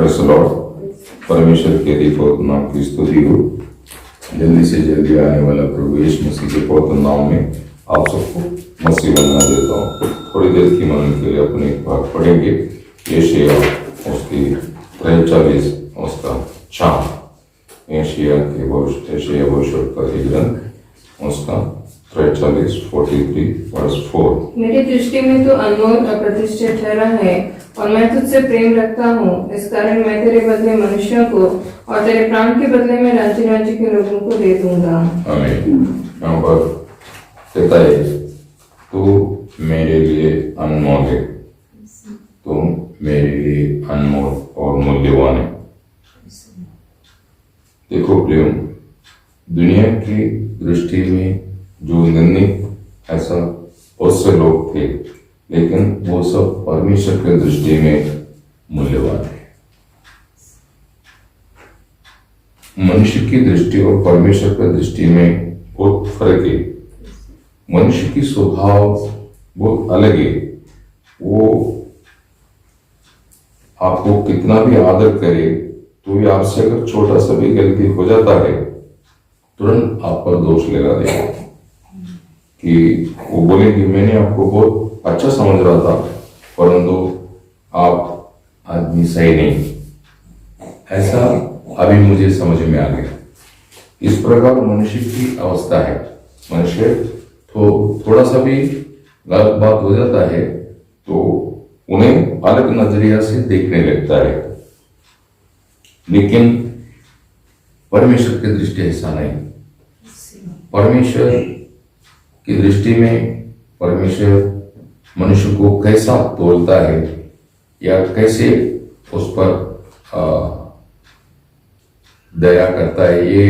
Press Lord. परमेश्वर के दीपक नाम की स्तुति हो। जल्दी से जल्दी आने वाला प्रभु यीशु मसीह के पवित्र नाम में आप सबको मसीह वंदना देता हूँ। थोड़ी देर की मन के लिए अपने एक भाग पढ़ेंगे। यशायाह उसकी 43 उसका 4 यशायाह भविष्यवक्ता का ग्रंथ उसका 43:43 मेरी दृष्टि में तो अनमोल अप्रतिष्ठित ठहरा है और मैं तुझसे प्रेम रखता हूँ। इस कारण मैं तेरे बदले मनुष्यों को और तेरे प्राण के बदले में राज्य के लोगों को दे दूंगा। आमीन। यहाँ पर कहता है तू मेरे लिए अनमोल है, तू मेरे लिए अनमोल और मूल्यवान है। देखो प्रियो, दुनिया की दृष्टि में जो निंदित ऐसा बहुत से लोग थे, लेकिन वो सब परमेश्वर की दृष्टि में मूल्यवान है। मनुष्य की दृष्टि और परमेश्वर की दृष्टि में बहुत फर्क है। मनुष्य की स्वभाव बहुत अलग है। वो आपको कितना भी आदर करे तो भी आपसे अगर छोटा सा भी गलती हो जाता है तुरंत आप पर दोष लगा देगा कि वो बोलेंगे मैंने आपको बहुत अच्छा समझ रहा था परंतु आप आदमी सही नहीं, ऐसा अभी मुझे समझ में आ गया। इस प्रकार मनुष्य की अवस्था है। मनुष्य तो थोड़ा सा भी गलत बात हो जाता है तो उन्हें अलग नजरिया से देखने लगता है, लेकिन परमेश्वर की दृष्टि ऐसा नहीं। परमेश्वर की दृष्टि में परमेश्वर मनुष्य को कैसा तोलता है या कैसे उस पर दया करता है, ये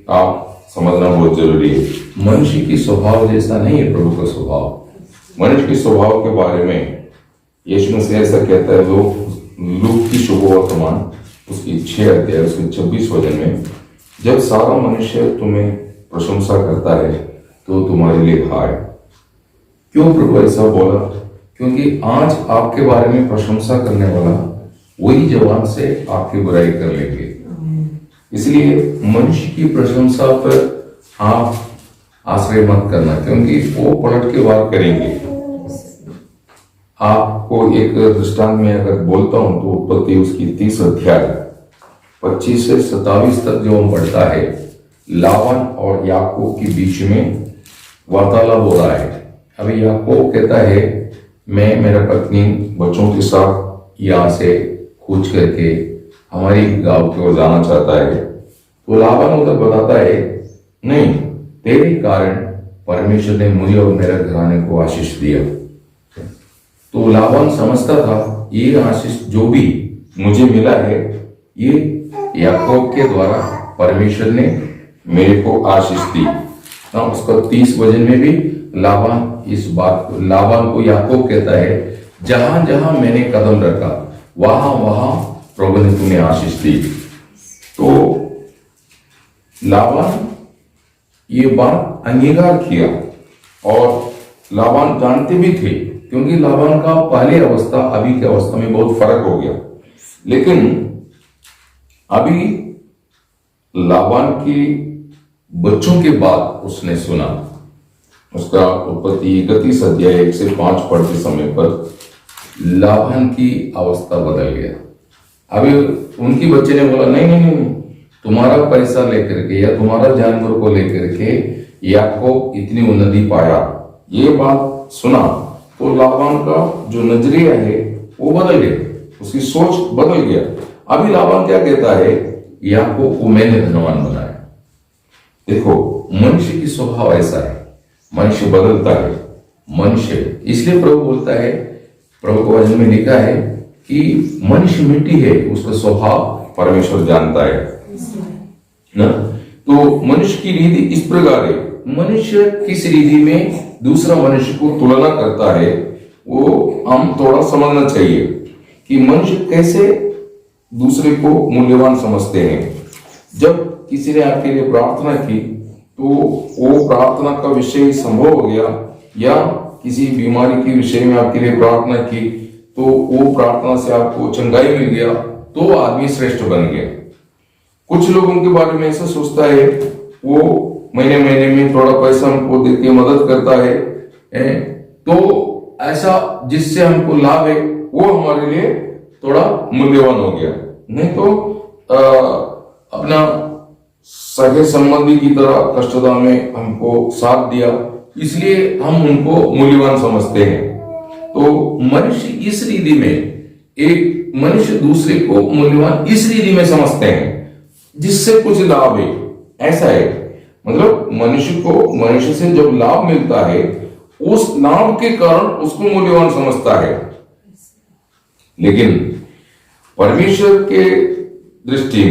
आप समझना बहुत जरूरी है। मनुष्य की स्वभाव जैसा नहीं है प्रभु का स्वभाव। मनुष्य के स्वभाव के बारे में यीशु मसीह ऐसा कहता है, लूक की शुभवर्तमान उसकी 6 अध्याय उसके 26 वचन में, जब सारा मनुष्य तुम्हें प्रशंसा करता है तो तुम्हारे लिए हाय। क्यों प्रभु ऐसा बोला? क्योंकि आज आपके बारे में प्रशंसा करने वाला वही जवान से आपकी बुराई कर लेंगे। इसलिए मनुष्य की प्रशंसा पर आप आश्रय मत करना, क्योंकि वो पलट के वार करेंगे। आपको एक दृष्टांत में अगर बोलता हूं तो उत्पत्ति उसकी 30 अध्याय 25 से 27 तक जो हम पढ़ता है, लाबान और याकूब के बीच में वार्तालाप हो रहा है। अभी याकूब कहता है मैं मेरा पत्नी बच्चों के साथ यहाँ से कूच करके हमारी गांव की ओर जाना चाहता है। तो लाबान उधर बताता है नहीं, तेरे कारण परमेश्वर ने मुझे और मेरे घराने को आशीष दिया। तो लाबान समझता था ये आशीष जो भी मुझे मिला है ये याकूब के द्वारा परमेश्वर ने मेरे को आशीष दी। उसका 30 वचन में भी लाबान को याकूब कहता है जहां जहां मैंने कदम रखा वहां वहां प्रभु ने तुम्हें आशीष दी। तो लाबान ये बात अंगीकार किया और लाबान जानते भी थे, क्योंकि लाबान का पहले अवस्था अभी की अवस्था में बहुत फर्क हो गया। लेकिन अभी लाबान की बच्चों के बाद उसने सुना, उसका उत्पत्ति 31 अध्याय 1 से 5 पढ़ते समय पर लाबान की अवस्था बदल गया। अभी उनकी बच्चे ने बोला नहीं नहीं नहीं, तुम्हारा पैसा लेकर के या तुम्हारा जानवर को लेकर के याकूब इतनी उन्नति पाया, ये बात सुना तो लाबान का जो नजरिया है वो बदल गया, उसकी सोच बदल गया। अभी लाबान क्या कहता है, याकूब को मैंने धनवान बनाया। देखो मनुष्य की स्वभाव ऐसा है, मनुष्य बदलता है। मनुष्य इसलिए प्रभु बोलता है, प्रभु के वचन में लिखा है कि मनुष्य मिट्टी है, उसका स्वभाव परमेश्वर जानता है ना। तो मनुष्य की रीति इस प्रकार है, मनुष्य किस रीति में दूसरा मनुष्य को तुलना करता है वो हम थोड़ा समझना चाहिए कि मनुष्य कैसे दूसरे को मूल्यवान समझते हैं। जब किसी ने आपके लिए प्रार्थना की तो वो प्रार्थना का विषय संभव हो गया, या किसी बीमारी के विषय में आपके लिए प्रार्थना की तो वो प्रार्थना से आपको चंगाई मिल गया, तो आदमी श्रेष्ठ बन गया। कुछ लोगों के बारे में ऐसा सोचता है, वो महीने महीने में थोड़ा पैसा हमको देके मदद करता है, तो ऐसा जिससे हमको लाभ है वो हमारे लिए थोड़ा मूल्यवान हो गया। नहीं तो अपना सगे संबंधी की तरह कष्टता में हमको साथ दिया, इसलिए हम उनको मूल्यवान समझते हैं। तो मनुष्य इस रीति में, एक मनुष्य दूसरे को मूल्यवान इस रीति में समझते हैं जिससे कुछ लाभ है, ऐसा है। मतलब मनुष्य से जब लाभ मिलता है, उस लाभ के कारण उसको मूल्यवान समझता है। लेकिन परमेश्वर की दृष्टि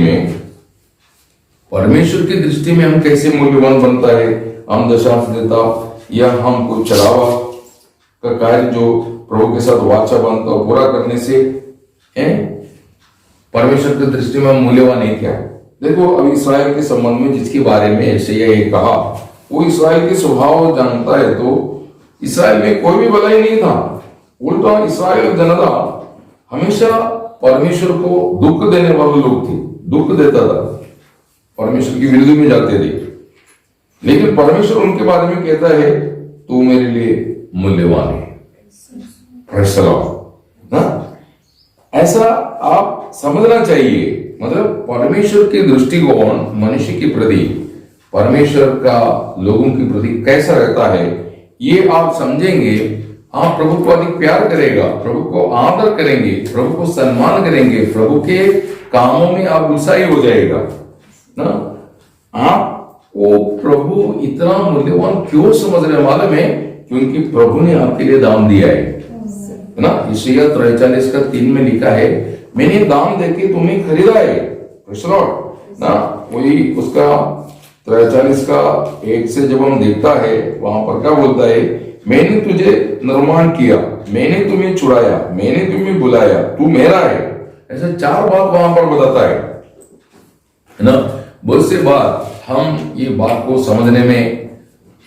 में हम कैसे मूल्यवान बनता है? हम दशांश देता या हम कोई चढ़ावा का कार्य जो प्रभु के साथ वाचा बांधता हो पूरा करने से परमेश्वर की दृष्टि में हम मूल्यवान है क्या? देखो, अब इस्राएल के संबंध में जिसके बारे में यशायाह ये कहा, वो इस्राएल के स्वभाव जानता है, तो इस्राएल में कोई भी भलाई नहीं था। उल्टा इस्राएल जनता हमेशा परमेश्वर को दुख देने वाले लोग थे, दुख देता था, परमेश्वर की विरुद्ध में जाते थे। लेकिन परमेश्वर उनके बारे में कहता है, तू मेरे लिए मूल्यवान है। ऐसा आप समझना चाहिए। मतलब परमेश्वर के दृष्टिकोण मनुष्य के प्रति, परमेश्वर का लोगों के प्रति कैसा रहता है, ये आप समझेंगे। आप प्रभु को अधिक प्यार करेगा, प्रभु को आदर करेंगे, प्रभु को सम्मान करेंगे, प्रभु के कामों में आप उत्साही हो जाएगा ना। आपको प्रभु इतना मूल्यवान क्यों समझ रहे मालूम है? क्योंकि प्रभु ने आपके लिए दाम दिया है ना। यशायाह 43:3 में लिखा है, मैंने दाम देके तुम्हें खरीदा है ना। वही उसका 43:1 से जब हम देखता है, वहां पर क्या बोलता है? मैंने तुझे निर्माण किया, मैंने तुम्हें छुड़ाया, मैंने तुम्हें बुलाया, तू मेरा है। ऐसा 4 बात वहां पर बताता है ना। बहुत से बात हम ये बात को समझने में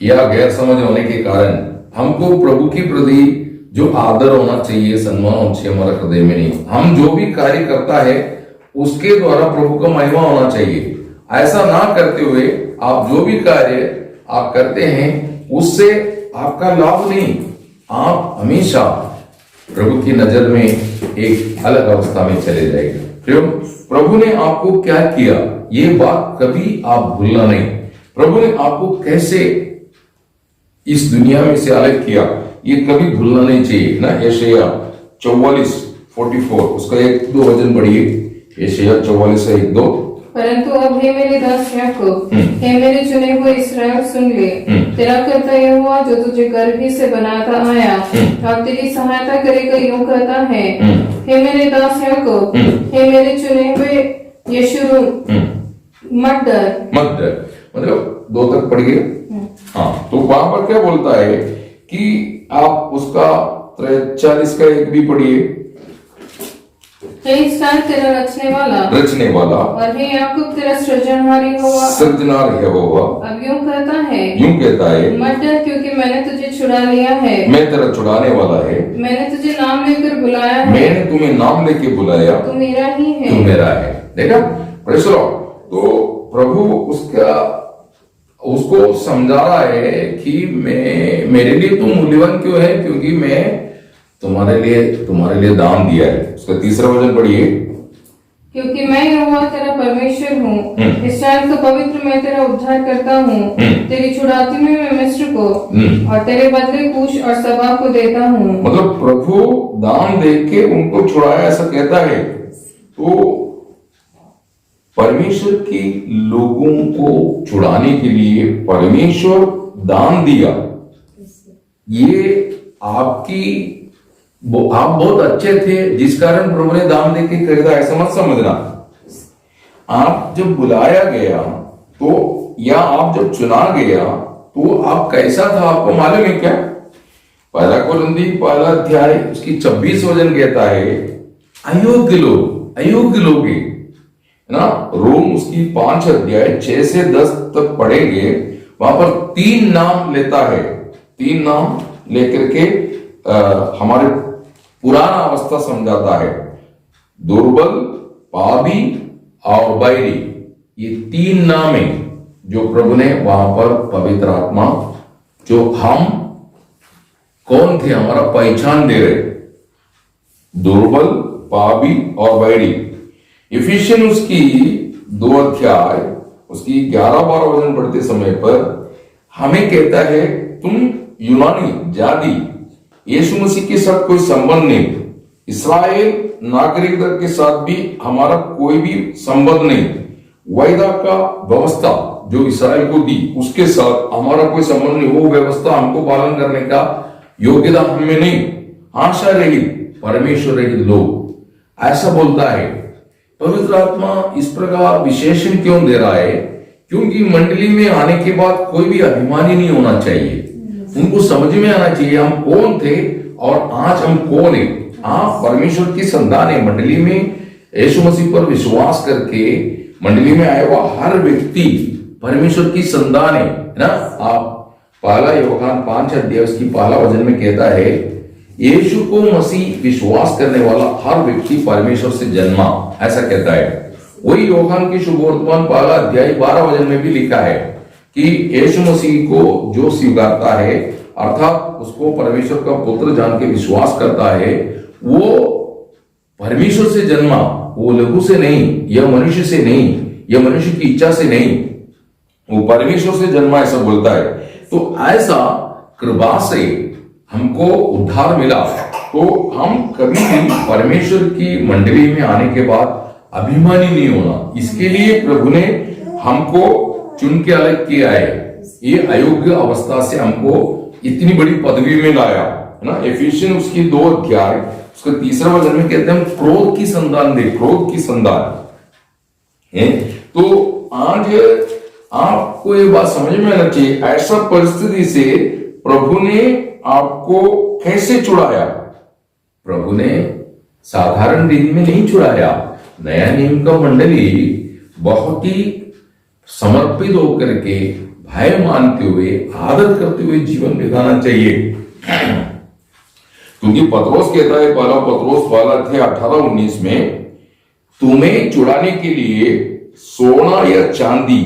या गैर समझ होने के कारण हमको प्रभु के प्रति जो आदर होना चाहिए, सम्मान होना चाहिए हमारे हृदय में नहीं। हम जो भी कार्य करता है उसके द्वारा प्रभु का महिमा होना चाहिए। ऐसा ना करते हुए आप जो भी कार्य आप करते हैं उससे आपका लाभ नहीं, आप हमेशा प्रभु की नजर में एक अलग अवस्था में चले जाएंगे। प्रभु ने आपको क्या किया, ये बात कभी आप भूलना नहीं। प्रभु ने आपको कैसे इस दुनिया में से अलग किया, ये कभी भूलना नहीं चाहिए ना। यशायाह 44:44 उसका 1-2 वचन पढ़िए। यशायाह 44:1-2। परंतु अब हे मेरे दास याकूब, हे मेरे चुने हुए इस्राएल, सुन ले। तेरा कर्ता यहोवा जो तुझे गर्भ ही से बनाता आया और तेरी सहायता करेगा, यूं कहता है, हे मेरे दास याकूब, हे मेरे चुने हुए यशूरून, मत डर। मतलब 2 तक पढ़िए। हाँ, तो वहां पर क्या बोलता है कि आप उसका 43:1 भी पढ़िए। हे इस्राएल तेरा रचने वाला और हे याकूब तेरा सृजनहार यहोवा अब यूं कहता है, मत डर, क्योंकि मैंने तुझे छुड़ा लिया है, मैं तेरा छुड़ाने वाला है, मैंने तुझे नाम लेकर बुलाया है, मैंने तुम्हें नाम लेके बुलाया, तू मेरा ही है, तू मेरा है। देखा प्रेज़ द लॉर्ड। तो प्रभु उसको समझा रहा है कि मेरे लिए तुम मूल्यवान क्यों है, क्योंकि मैं तुम्हारे लिए दान दिया है। उसका 3रा वचन पढ़िए। क्योंकि मैं यहोवा तेरा परमेश्वर हूँ, इस्राएल का पवित्र मैं तेरा उद्धार करता हूँ। तेरी छुड़ाती में मैं मिस्र को और तेरे बदले कूश और सबा को देता हूँ। मतलब प्रभु दान देके उनको छुड़ाया, ऐसा कहता है। तो परमेश्वर के लोगों को छुड़ाने के लिए परमेश्वर दान दिया। ये आप बहुत अच्छे थे जिस कारण प्रभु ने दान देके खरीदा, ऐसा मत समझना। आप जब बुलाया गया तो, या आप जब चुना गया तो आप कैसा था आपको मालूम है क्या? 1 कोरिन्थी 1 अध्याय उसकी 26 वचन कहता है, अयोग्य लोग है ना। रोम उसकी 5 अध्याय 6 से 10 तक पढ़ेंगे, वहां पर 3 नाम लेता है। 3 नाम लेकर के हमारे पुराना अवस्था समझाता है। दुर्बल, पापी और बैरी, ये तीन नाम है जो प्रभु ने वहां पर पवित्र आत्मा, जो हम कौन थे, हमारा पहचान दे रहे, दुर्बल, पापी और बैरी। इफिशियन उसकी 2 अध्याय उसकी 11-12 वचन पढ़ते समय पर हमें कहता है, तुम यूनानी जाति, यीशु मसीह के साथ कोई संबंध नहीं, इस्राएल नागरिकता के साथ भी हमारा कोई भी संबंध नहीं, वायदा का व्यवस्था जो इस्राएल को दी उसके साथ हमारा कोई संबंध नहीं, वो व्यवस्था हमको पालन करने का योग्यता हमें नहीं, आशा रहित, परमेश्वर रहित लोग, ऐसा बोलता है। पवित्र आत्मा इस प्रकार विशेषण क्यों दे रहा है? क्योंकि मंडली में आने के बाद कोई भी अभिमानी नहीं होना चाहिए, उनको समझ में आना चाहिए हम कौन थे और आज हम कौन है। आप परमेश्वर की संतान है। मंडली में यीशु मसीह पर विश्वास करके मंडली में आया हुआ हर व्यक्ति परमेश्वर की संतान है ना। आप पहला यूहन्ना 5 अध्याय उसकी पहला वचन में कहता है, यीशु को मसीह विश्वास करने वाला हर व्यक्ति परमेश्वर से जन्मा, ऐसा कहता है। वही यूहन्ना की शुभवर्तमान पहला अध्याय 12 वचन में भी लिखा है कि यीशु मसीह को जो स्वीकारता है, अर्थात उसको परमेश्वर का पुत्र जान के विश्वास करता है, वो परमेश्वर से जन्मा, वो लघु से नहीं, यह मनुष्य से नहीं, यह मनुष्य की इच्छा से नहीं, वो परमेश्वर से जन्मा, ऐसा बोलता है। तो ऐसा कृपा से हमको उद्धार मिला, तो हम कभी भी परमेश्वर की मंडली में आने के बाद अभिमानी नहीं होना। इसके लिए प्रभु ने हमको चुन के अलग किया है। ये अयोग्य अवस्था से हमको इतनी बड़ी पदवी में लाया है ना। एफिशियन उसकी 2 अध्याय उसका 3 वचन में कहते हैं, क्रोध की संतान दे, क्रोध की संतान है। तो आज आपको ये बात समझ में आना चाहिए, ऐसा परिस्थिति से प्रभु ने आपको कैसे छुड़ाया। प्रभु ने साधारण दिन में नहीं छुड़ाया। नया नियम का मंडली बहुत ही समर्पित होकर के, भय मानते हुए, आदर करते हुए जीवन बिताना चाहिए। क्योंकि पत्रोस कहता है, पहला पत्रोस 18-19 में, तुम्हें छुड़ाने के लिए सोना या चांदी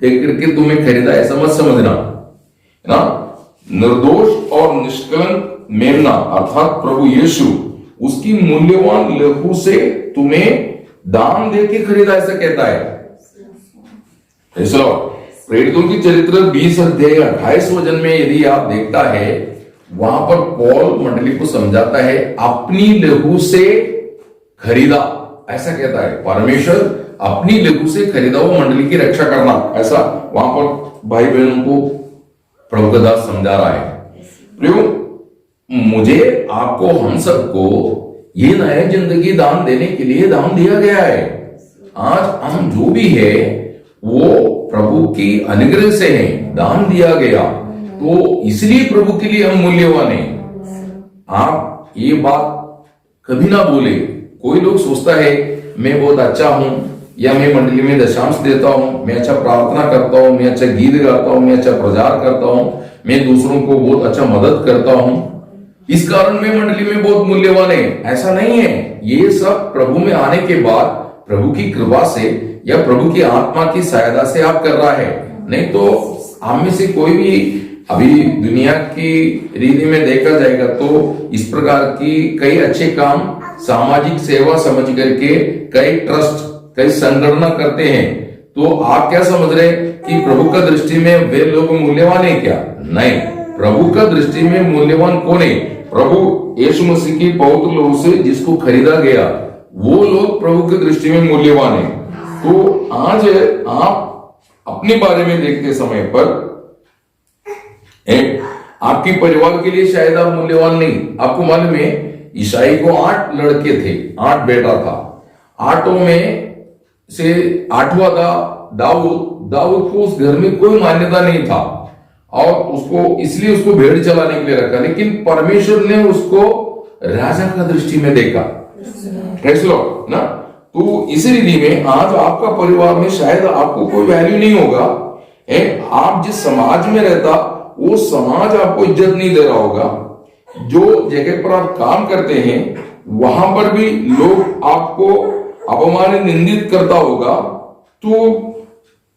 देख करके तुम्हें खरीदा, ऐसा मत समझना है ना। निर्दोष और निष्कलंक मेमना अर्थात प्रभु यीशु, उसकी मूल्यवान लहू से तुम्हें दान देके खरीदा, ऐसा कहता है। प्रेरितों की चरित्र 20 अध्याय 28 वचन में यदि आप देखता है, वहां पर पौल मंडली को समझाता है, अपनी लहू से खरीदा, ऐसा कहता है। परमेश्वर अपनी लहू से खरीदा हुआ मंडली की रक्षा करना, ऐसा वहां पर भाई बहनों को प्रभु का दास समझा रहा है। मुझे, आपको, हम सबको ये नया जिंदगी दान देने के लिए दान दिया गया है। आज हम जो भी है वो प्रभु की अनुग्रह से है, दान दिया गया, तो इसलिए प्रभु के लिए हम मूल्यवान हैं। आप ये बात कभी ना बोले। कोई लोग सोचता है मैं बहुत अच्छा हूं, या मैं मंडली में दशांश देता हूं, मैं अच्छा प्रार्थना करता हूं, मैं अच्छा गीत गाता हूं, मैं अच्छा प्रचार करता हूं, मैं दूसरों को बहुत अच्छा मदद करता हूं, इस कारण मैं मंडली में बहुत मूल्यवान है। ऐसा नहीं है। ये सब प्रभु में आने के बाद प्रभु की कृपा से या प्रभु की आत्मा की सहायता से आप कर रहा है। नहीं तो हम में से कोई भी, अभी दुनिया की रीति में देखा जाएगा तो इस प्रकार की कई अच्छे काम, सामाजिक सेवा समझ करके कई ट्रस्ट, कई संगठन करते हैं। तो आप क्या समझ रहे कि प्रभु का दृष्टि में वे लोग मूल्यवान है क्या? नहीं, प्रभु का दृष्टि में मूल्यवान कौन है? प्रभु यीशु मसीह की पवित्र लहू से जिसको खरीदा गया, वो लोग प्रभु की दृष्टि में मूल्यवान है। तो आज आप अपने बारे में देखते समय पर आपके परिवार के लिए शायद आप मूल्यवान नहीं। आपको मालूम है, ईसाई को 8 लड़के थे, 8 बेटा था। 8 में से 8वां था दाऊद। दाऊद को उस घर में कोई मान्यता नहीं था और उसको इसलिए उसको भेड़ चलाने के लिए रखा, लेकिन परमेश्वर ने उसको राजा का दृष्टि में देखा। ना, तो इसी रीति में आज आपका परिवार में शायद आपको कोई वैल्यू नहीं होगा। आप जिस समाज में रहता, वो समाज आपको इज्जत नहीं दे रहा होगा। जो जगह पर आप काम करते हैं, वहां पर भी लोग आपको अपमानित निंदित करता होगा, तो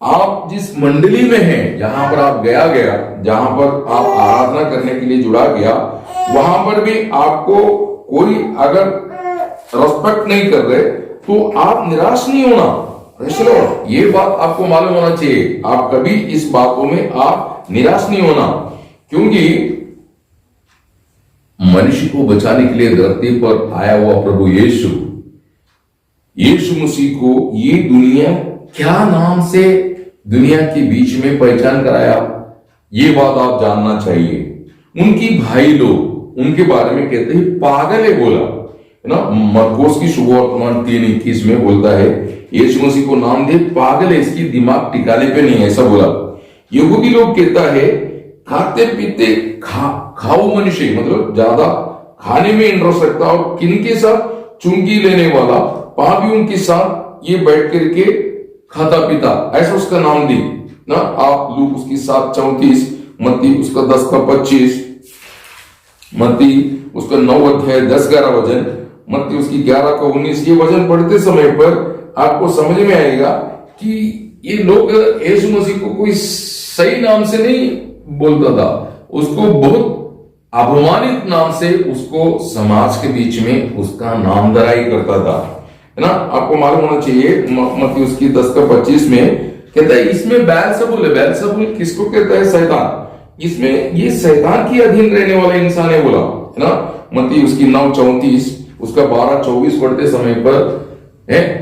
आप जिस मंडली में हैं, जहां पर आप गया जहां पर आप आराधना करने के लिए जुड़ा गया, वहां पर भी आपको कोई अगर रेस्पेक्ट नहीं कर रहे तो आप निराश नहीं होना। प्रेज़ द लॉर्ड, ये बात आपको मालूम होना चाहिए। आप कभी इस बातों में आप निराश नहीं होना, क्योंकि मनुष्य को बचाने के लिए धरती पर आया हुआ प्रभु यीशु मसीह को ये दुनिया क्या नाम से दुनिया के बीच में पहचान कराया, ये बात आप जानना चाहिए। उनकी भाई लोग उनके बारे में कहते हैं पागल है बोला, है ना। मरकोस की शुभवर्तमान 3:21 में बोलता है यीशु मसीह को नाम दे पागल है, इसकी दिमाग ठिकाने पे नहीं है, ऐसा बोला। यहूदी लोग कहता है खाते पीते खाऊ मनुष्य, मतलब ज्यादा खाने में इंटरेस्ट रखता और किनके साथ चुंगी लेने वाला, पापियों के साथ ये बैठ करके खाता पीता, ऐसा उसका नाम दी ना। आप लूक उसकी 7:34, मत्ती उसका 10:25, मत्ती उसका 9:10-11 वजन, मत्ती उसकी 11:19, ये वजन पढ़ते समय पर आपको समझ में आएगा कि ये लोग यीशु मसीह को कोई सही नाम से नहीं बोलता था, उसको बहुत अपमानित नाम से उसको समाज के बीच में उसका नाम दराई करता था, है ना। आपको मालूम होना चाहिए मत्ती उसकी 10:25 में कहता है इसमें बेलसेबुल है। बेलसेबुल किसको कहता है? शैतान। इसमें ये शैतान के अधीन रहने वाला इंसान है बोला, है ना। मत्ती उसकी 9:34 उसका 12:24 पढ़ते समय पर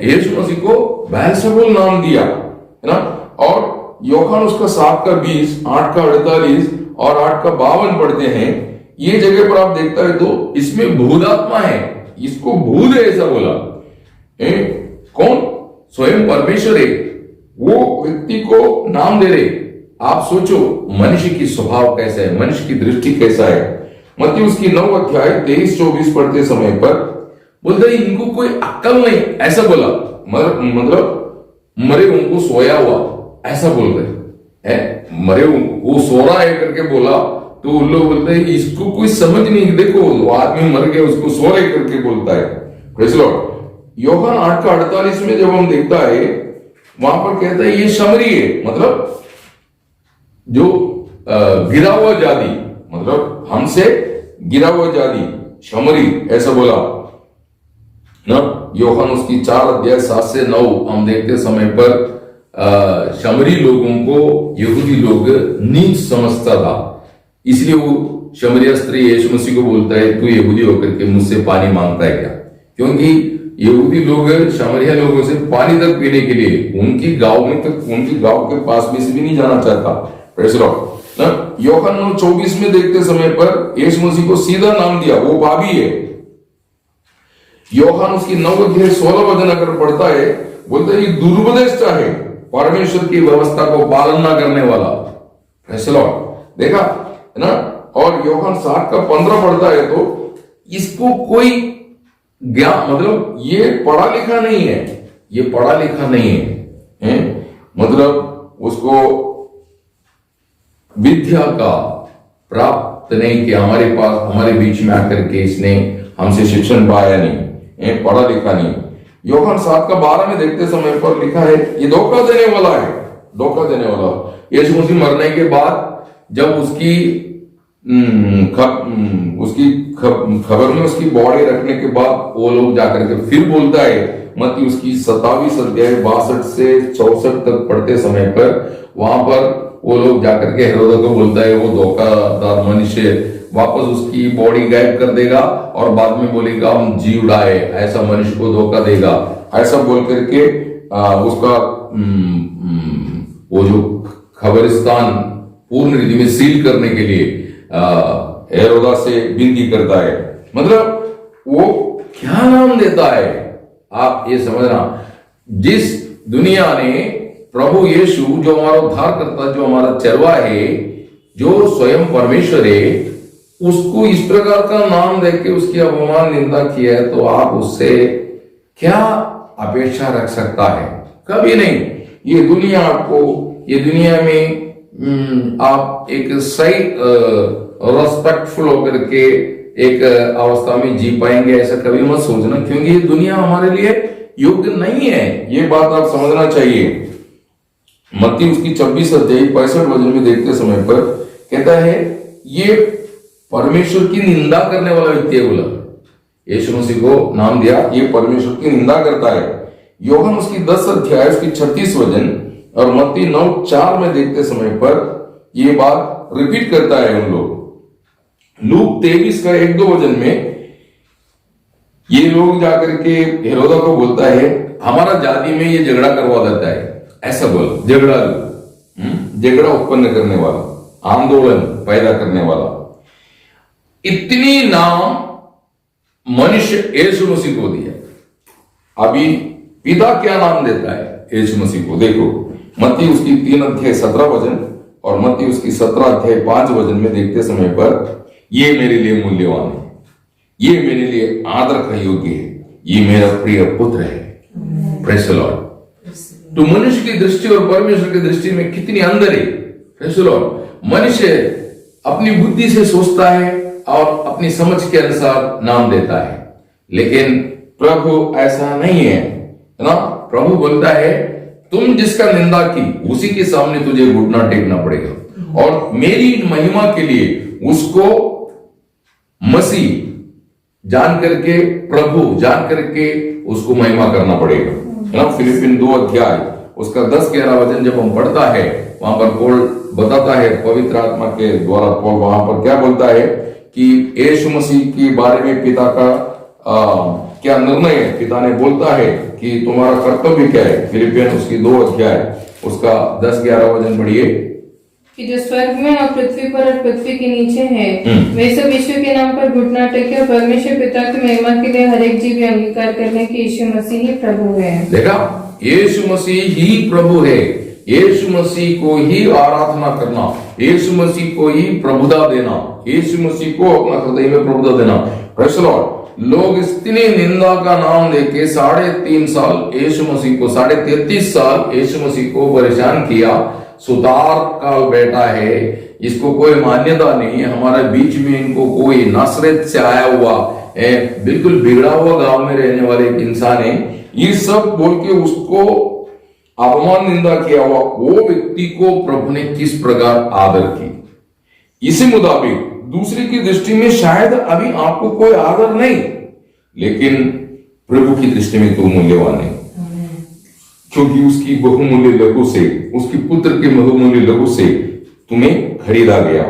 यीशु मसीह को बेलसेबुल नाम दिया, है ना। और यूहन्ना उसका 7:20, 8:48 और 8:52 पढ़ते हैं। ये जगह पर आप देखता है तो इसमें भूत आत्मा है, इसको भूत है ऐसा बोला। कौन? स्वयं परमेश्वर है, वो व्यक्ति को नाम दे रहे। आप सोचो मनुष्य की स्वभाव कैसा है, मनुष्य की दृष्टि कैसा है। मत्ती उसकी 9:23-24 पढ़ते समय पर बोलते हैं इनको कोई अक्ल नहीं, ऐसा बोला। मतलब मरे उनको सोया हुआ, ऐसा बोल रहे हैं। मरे वो सो रहा है करके बोला तो उन लोग बोलते हैं इसको कोई समझ नहीं, देखो वो आदमी मर गया उसको सो रहे करके बोलता है। Praise the Lord. यूहन्ना 8:48 में जब हम देखता है वहां पर कहता है ये शमरी है, मतलब जो गिरा हुआ जाति, मतलब हमसे गिरा हुआ जाति, शमरी ऐसा बोला ना। यूहन्ना उसकी 4:7-9 हम देखते समय पर शमरी लोगों को यहूदी लोग नीच समझता था, इसलिए वो शमरिया स्त्री यीशु मसीह को बोलता है तू यहूदी होकर के मुझसे पानी मांगता है क्या? क्योंकि यहूदी लोग शमरिया लोगों से पानी तक पीने के लिए उनकी गांव में तक, उनकी गांव के पास में से भी नहीं जाना चाहता। प्रेज़ द लॉर्ड ना। यूहन्ना 24 में देखते समय पर यीशु मसीह को सीधा नाम दिया, वो पापी है। यूहन्ना उसकी 9:16 वचन अगर पढ़ता है बोलता है ये दुर्पदेष्टा है, परमेश्वर की व्यवस्था को पालन न करने वाला। प्रेज़ द लॉर्ड, देखा है ना। और यूहन्ना 7:15 पढ़ता है तो इसको कोई ज्ञान, मतलब ये पढ़ा लिखा नहीं है, ये पढ़ा लिखा नहीं है, मतलब उसको विद्या का प्राप्त नहीं किया, हमारे पास हमारे बीच में आकर के इसने हमसे शिक्षण पाया नहीं, पढ़ा लिखा नहीं। यूहन्ना 7:12 में देखते समय पर लिखा है ये धोखा देने वाला है, धोखा देने वाला। यीशु मसीह मरने के बाद जब उसकी खबर में उसकी बॉडी रखने के बाद वो लोग जाकर के फिर बोलता है, मत्ती उसकी 27 अध्याय 62 से 64 तक पढ़ते समय पर वहां पर वो लोग जाकर के हेरोदा को बोलता है वो धोखादार मनुष्य वापस उसकी बॉडी गायब कर देगा और बाद में बोलेगा हम जी उड़ाए, ऐसा मनुष्य को धोखा देगा, ऐसा बोल करके उसका वो जो खबरिस्तान पूर्ण रीति में सील करने के लिए हेरोदा से विनती करता है। मतलब वो क्या नाम देता है, आप ये समझना। जिस दुनिया ने प्रभु यीशु जो हमारा उद्धार करता, जो हमारा चरवा है, जो स्वयं परमेश्वर है, उसको इस प्रकार का नाम देके उसकी अपमान निंदा किया है, तो आप उससे क्या अपेक्षा रख सकता है? कभी नहीं। ये दुनिया आपको, ये दुनिया में आप एक सही रेस्पेक्टफुल होकर के एक अवस्था में जी पाएंगे, ऐसा कभी मत सोचना, क्योंकि ये दुनिया हमारे लिए योग्य नहीं है। ये बात आप समझना चाहिए। मत्ती उसकी 26 अध्याय 65 वचन में देखते समय पर कहता है ये परमेश्वर की निंदा करने वाला व्यक्ति है। बोला यीशु मसीह को नाम दिया, ये परमेश्वर की निंदा करता है। यूहन्ना उसकी 10 अध्याय उसकी 36 वचन और मत्ती 9:4 में देखते समय पर ये बात रिपीट करता है उन लोग। लूक 23 का 1-2 वचन में ये लोग जाकर के हेरोदा को बोलता है हमारा जाति में ये झगड़ा करवा देता है, ऐसा बोल झगड़ा उत्पन्न करने वाला, आंदोलन पैदा करने वाला। इतनी नाम मनुष्य यीशु मसीह को दिया। अभी पिता क्या नाम देता है यीशु मसीह को? देखो मत्ती उसकी 3 अध्याय 17 वचन और मत्ती उसकी 17 अध्याय 5 वचन में देखते समय पर ये मेरे लिए मूल्यवान है, ये मेरे लिए आदर का योग्य है, ये मेरा प्रिय पुत्र है। Praise the Lord. तो मनुष्य की दृष्टि और परमेश्वर की दृष्टि में कितनी अंदर है। Praise the Lord. मनुष्य अपनी बुद्धि से सोचता है और अपनी समझ के अनुसार नाम देता है, लेकिन प्रभु ऐसा नहीं है ना। प्रभु बोलता है तुम जिसका निंदा की उसी के सामने तुझे घुटना टेकना पड़ेगा और मेरी महिमा के लिए उसको मसीह जान करके, प्रभु जान करके उसको महिमा करना पड़ेगा, है ना। फिलिपिन 2 अध्याय उसका 10-11 वचन जब हम पढ़ता है वहां पर पौल बताता है, पवित्र आत्मा के द्वारा पौल वहां पर क्या बोलता है कि यीशु मसीह के बारे में पिता का क्या निर्णय है। पिता ने बोलता है कि तुम्हारा कर्तव्य क्या है। फिलिपियन उसकी 2 अध्याय उसका 10-11 वचन पढ़िए कि जो स्वर्ग में और पृथ्वी पर और पृथ्वी के नीचे है वे सब यीशु के नाम पर घुटना टेके और परमेश्वर पिता की महिमा के लिए हर एक जीव अंगीकार करने की यीशु मसीह ही प्रभु है। देखा, यीशु मसीह ही प्रभु है। यीशु मसीह को ही आराधना करना, यीशु मसीह को ही प्रभुता देना, यीशु मसीह को अपना हृदय में प्रभुता देना। Praise the Lord. लोग इतनी निंदा का नाम लेके 3.5 साल यीशु मसीह को, 33 साल यीशु मसीह को परेशान किया। सुतार का बेटा है, इसको कोई मान्यता नहीं है, हमारे बीच में इनको कोई नासरत से आया हुआ बिल्कुल बिगड़ा हुआ गांव में रहने वाले एक इंसान है, ये सब बोल के उसको अपमान निंदा किया हुआ वो व्यक्ति को प्रभु ने किस प्रकार आदर की। इसी मुताबिक दूसरे की दृष्टि में शायद अभी आपको कोई आदर नहीं, लेकिन प्रभु की दृष्टि में तो मूल्यवान है, क्योंकि उसकी बहुमूल्य लहू से, उसकी पुत्र के बहुमूल्य लहू से तुम्हें खरीदा गया।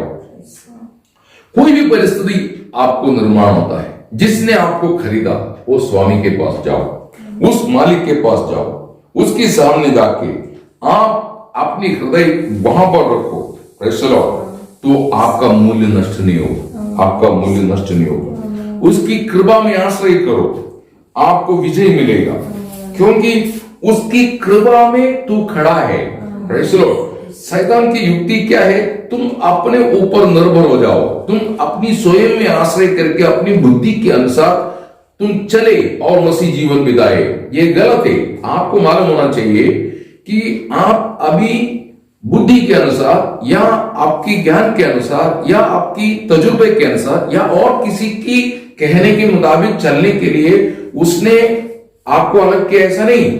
कोई भी परिस्थिति आपको निर्माण होता है, जिसने आपको खरीदा वो स्वामी के पास जाओ, उस मालिक के पास जाओ, उसके सामने जाके आप अपनी हृदय वहां पर रखो। Praise the Lord. तो आपका मूल्य नष्ट नहीं होगा, आपका मूल्य नष्ट नहीं होगा। उसकी कृपा में आश्रय करो, आपको विजय मिलेगा, क्योंकि उसकी कृपा में तू खड़ा है। Praise the Lord. शैतान की युक्ति क्या है? तुम अपने ऊपर निर्भर हो जाओ, तुम अपनी स्वयं में आश्रय करके अपनी बुद्धि के अनुसार तुम चले और मसीह जीवन बिताए। ये गलत है। आपको मालूम होना चाहिए कि आप अभी बुद्धि के अनुसार या आपकी ज्ञान के अनुसार या आपकी तजुर्बे के अनुसार या और किसी की कहने के मुताबिक चलने के लिए उसने आपको अलग किया, ऐसा नहीं।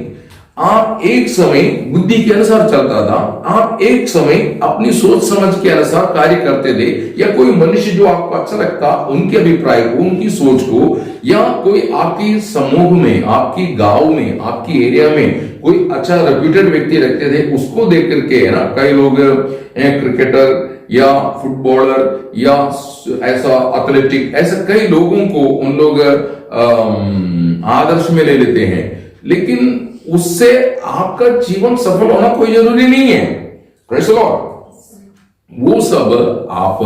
आप एक समय बुद्धि के अनुसार चलता था, आप एक समय अपनी सोच समझ के अनुसार कार्य करते थे, या कोई मनुष्य जो आपको अच्छा लगता उनके अभिप्राय को, उनकी सोच को, या कोई आपकी समूह में, आपकी गांव में, आपकी एरिया में कोई अच्छा रेप्यूटेड व्यक्ति रखते थे, उसको देख करके, है ना, कई लोग क्रिकेटर या फुटबॉलर या ऐसा एथलेटिक, ऐसा कई लोगों को उन लोग आदर्श में ले लेते हैं, लेकिन उससे आपका जीवन सफल होना कोई जरूरी नहीं है। Praise the Lord. वो सब आप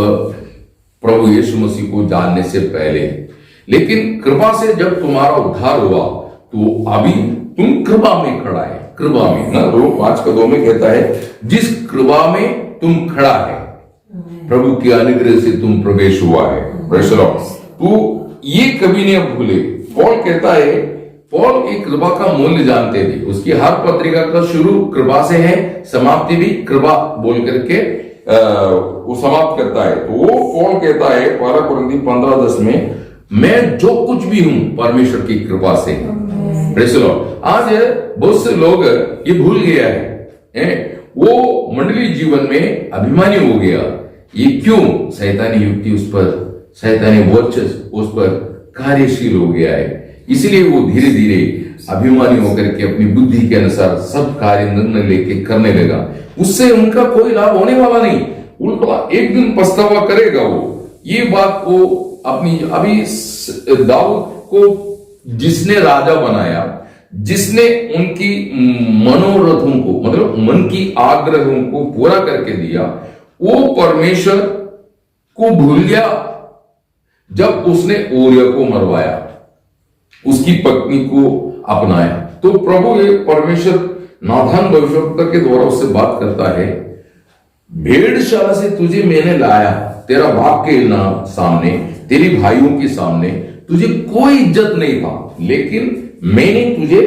प्रभु यीशु मसीह को जानने से पहले, लेकिन कृपा से जब तुम्हारा उद्धार हुआ तो अभी तुम कृपा में खड़ा है। कृपा में ना, रोम 5:2 में कहता है जिस कृपा में तुम खड़ा है, प्रभु के अनुग्रह से तुम प्रवेश हुआ है। Praise the Lord. तो ये कभी नहीं भूले। पौल कहता है, पौल एक कृपा का मूल्य जानते थे। उसकी हर पत्रिका का शुरू कृपा से है, समाप्ति भी कृपा बोल करके वो समाप्त करता है। तो वो पौल कहता है 1 कुरिन्थी 15:10 में, मैं जो कुछ भी हूं परमेश्वर की कृपा से। Praise the Lord. आज बहुत से लोग ये भूल गया है, वो मंडली जीवन में अभिमानी हो गया। ये क्यों? शैतानी युक्ति उस पर, शैतानी वर्चस्व उस पर कार्यशील हो गया है, इसलिए वो धीरे धीरे अभिमानी होकर के अपनी बुद्धि के अनुसार सब कार्य निर्णय लेके करने लगा। उससे उनका कोई लाभ होने वाला नहीं, उल्टा एक दिन पछतावा करेगा वो। ये बात को अपनी अभी दाऊद को जिसने राजा बनाया, जिसने उनकी मनोरथों को, मतलब मन की आग्रहों को पूरा करके दिया, वो परमेश्वर को भूल गया जब उसने ओरिया को मरवाया, उसकी पत्नी को अपनाया। तो प्रभु ये परमेश्वर नाथान भविष्यवक्ता के द्वारा उससे बात करता है, भेड़शाला से तुझे मैंने लाया, तेरा बाप के नाम सामने, तेरी भाइयों के सामने तुझे कोई इज्जत नहीं था, लेकिन मैंने तुझे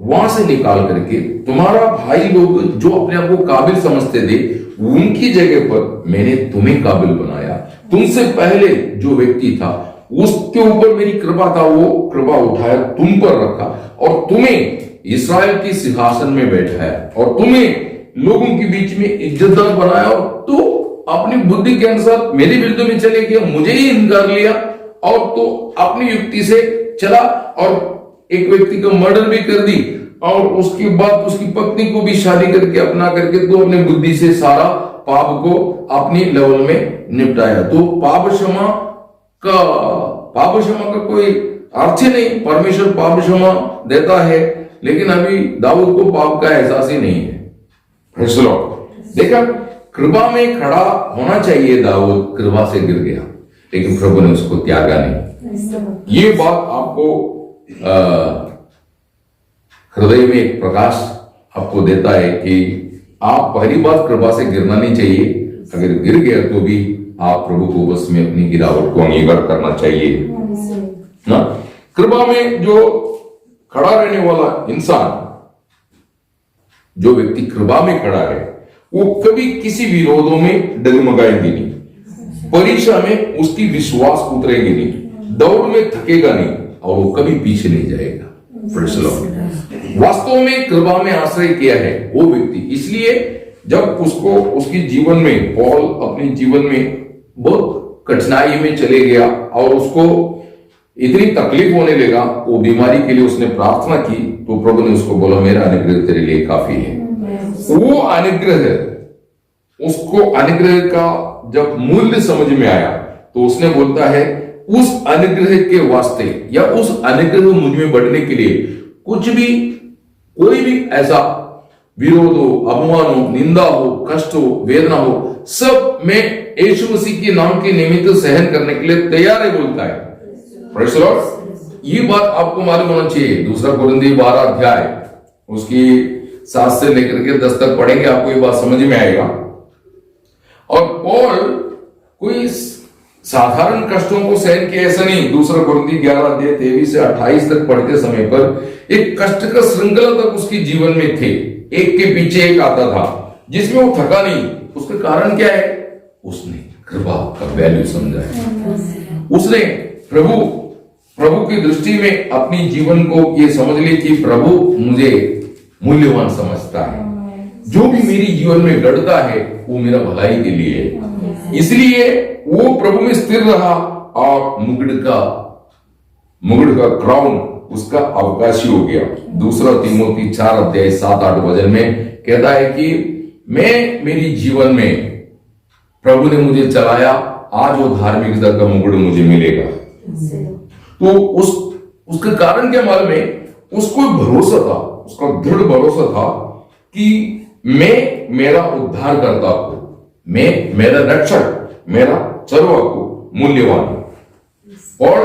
वहां से निकाल करके तुम्हारा भाई लोग जो अपने आप को काबिल समझते थे, उनकी जगह पर मैंने तुम्हें काबिल बनाया। तुमसे पहले जो व्यक्ति था उसके ऊपर मेरी कृपा था, वो कृपा उठाया, तुम पर रखा और तुम्हें इस्राएल की सिंहासन में बैठाया और तुम्हें लोगों के बीच में इज्जतदार बनाया। और तो अपनी बुद्धि के अनुसार मेरे विरुद्ध में चले गया, मुझे ही इनकार लिया और तो अपनी युक्ति से चला और एक व्यक्ति का मर्डर भी कर दी और उसके बाद उसकी पत्नी को भी शादी करके अपना करके तो अपने बुद्धि से सारा पाप को अपनी लेवल में निपटाया। तो पाप क्षमा का कोई अर्थ ही नहीं। परमेश्वर पाप क्षमा देता है, लेकिन अभी दाऊद को पाप का एहसास ही नहीं है। Praise the Lord. देखा, कृपा में खड़ा होना चाहिए दाऊद, कृपा से गिर गया, लेकिन प्रभु ने उसको त्यागा नहीं। ये बात आपको हृदय में एक प्रकाश आपको देता है कि आप पहली बात कृपा से गिरना नहीं चाहिए, अगर गिर गया तो भी आप प्रभु को बस में अपनी गिरावट को अंगीकार करना चाहिए ना। कृपा में जो खड़ा रहने वाला इंसान, जो व्यक्ति कृपा में खड़ा है, वो कभी किसी विरोधों में डगमगाएंगे नहीं, परीक्षा में उसकी विश्वास उतरेगी नहीं, दौड़ में थकेगा नहीं और वो कभी पीछे नहीं जाएगा। Praise the Lord. वास्तव में कृपा में आश्रय किया है वो व्यक्ति, इसलिए जब उसको उसके जीवन में, पौल अपने जीवन में बहुत कठिनाई में चले गया और उसको इतनी तकलीफ होने लगा, वो बीमारी के लिए उसने प्रार्थना की, तो प्रभु ने उसको बोला मेरा अनुग्रह तेरे लिए काफी है। वो अनुग्रह, उसको अनुग्रह का जब मूल्य समझ में आया तो उसने बोलता है उस अनुग्रह के वास्ते या उस अनुग्रह मुझ में बढ़ने के लिए कुछ भी, कोई भी ऐसा विरोध हो, अपमान हो, निंदा हो, कष्ट हो, वेदना हो, सब मैं यीशु मसीह के नाम के निमित्त सहन करने के लिए तैयार है, बोलता है। Praise the Lord. ये बात आपको मालूम होना चाहिए। दूसरा कुरिन्थी 12 अध्याय उसकी 7 से लेकर के 10 तक पढ़ेंगे, आपको ये बात समझ में आएगा। और पौल कोई साधारण कष्टों को सहन किया ऐसा नहीं। दूसरा कुरिन्थी 11 अध्याय 23 से 28 तक पढ़ते समय पर एक कष्ट का श्रृंखला तक उसके जीवन में थे, एक के पीछे एक आता था, जिसमें वो थका नहीं। उसका कारण क्या है? उसने कृपा का वैल्यू समझा है। उसने प्रभु की दृष्टि में अपनी जीवन को ये समझ ली कि प्रभु मुझे मूल्यवान समझता है, जो भी मेरी जीवन में घटता है वो मेरा भलाई के लिए है। इसलिए वो प्रभु में स्थिर रहा और मुकुट का क्राउन उसका अवकाशी हो गया। दूसरा तीमोथी 4 अध्याय 7-8 वचन में कहता है कि मैं मेरी जीवन में प्रभु ने मुझे चलाया, आज वो धार्मिकता का मुकुट मुझे मिलेगा। तो उसका कारण क्या मालूम है? उसको भरोसा था, उसका दृढ़ भरोसा था कि मैं मेरा उद्धारकर्ता को, मैं मेरा रक्षक, मेरा चरवाहा को मूल्यवान। और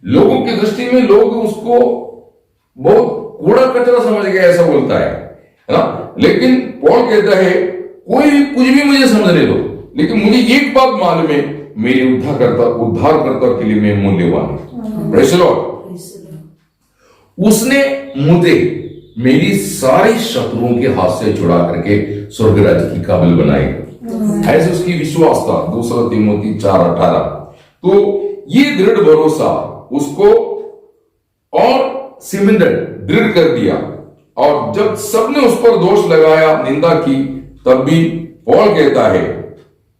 लोगों की दृष्टि में लोग उसको बहुत कूड़ा कचरा समझ गए, ऐसा बोलता है ना। लेकिन पौल कहता है कोई कुछ भी मुझे समझने दो, लेकिन मुझे एक बात मालूम है, मेरे उद्धारकर्ता के लिए मैं मूल्यवान हूं। Praise the Lord. उसने मुझे मेरी सारी शत्रुओं के हाथ से छुड़ा करके स्वर्ग राज्य की काबिल बनाएगा, ऐसे उसकी विश्वास था। दूसरा तीमोथी 4:18। तो ये दृढ़ भरोसा उसको और सिमेंटेड दृढ़ कर दिया। और जब सबने उस पर दोष लगाया, निंदा की, तब भी पौल कहता है,